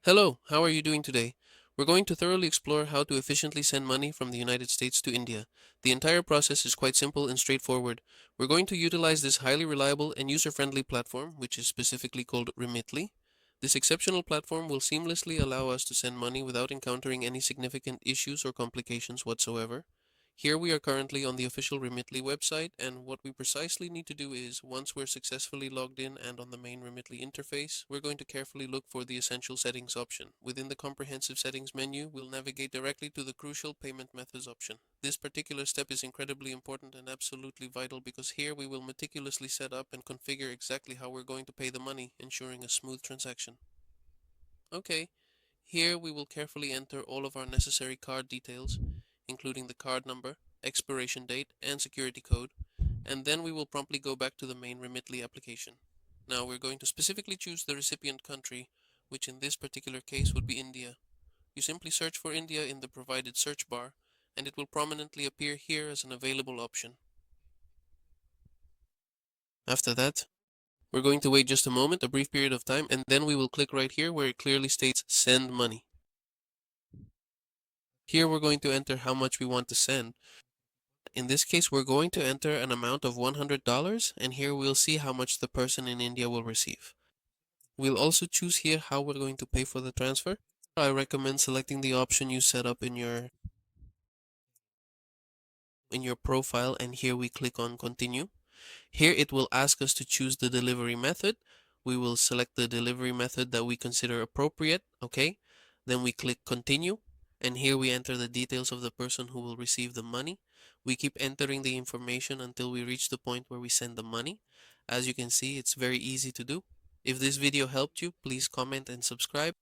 Hello, how are you doing today? We're going to thoroughly explore how to efficiently send money from the United States to India. The entire process is quite simple and straightforward. We're going to utilize this highly reliable and user-friendly platform, which is specifically called Remitly. This exceptional platform will seamlessly allow us to send money without encountering any significant issues or complications whatsoever. Here we are currently on the official Remitly website, and what we precisely need to do is, once we're successfully logged in and on the main Remitly interface, we're going to carefully look for the Essential Settings option. Within the Comprehensive Settings menu, we'll navigate directly to the Crucial Payment Methods option. This particular step is incredibly important and absolutely vital because here we will meticulously set up and configure exactly how we're going to pay the money, ensuring a smooth transaction. Okay, here we will carefully enter all of our necessary card details, including the card number, expiration date, and security code, and then we will promptly go back to the main Remitly application. Now we're going to specifically choose the recipient country, which in this particular case would be India. You simply search for India in the provided search bar, and it will prominently appear here as an available option. After that, we're going to wait just a moment, a brief period of time, and then we will click right here where it clearly states Send Money. Here we're going to enter how much we want to send. In this case, we're going to enter an amount of $100, and here we'll see how much the person in India will receive. We'll also choose here how we're going to pay for the transfer. I recommend selecting the option you set up in your profile, and here we click on Continue. Here it will ask us to choose the delivery method. We will select the delivery method that we consider appropriate, okay? Then we click Continue, and here we enter the details of the person who will receive the money. We keep entering the information until we reach the point where we send the money. As you can see, it's very easy to do. If this video helped you, please comment and subscribe.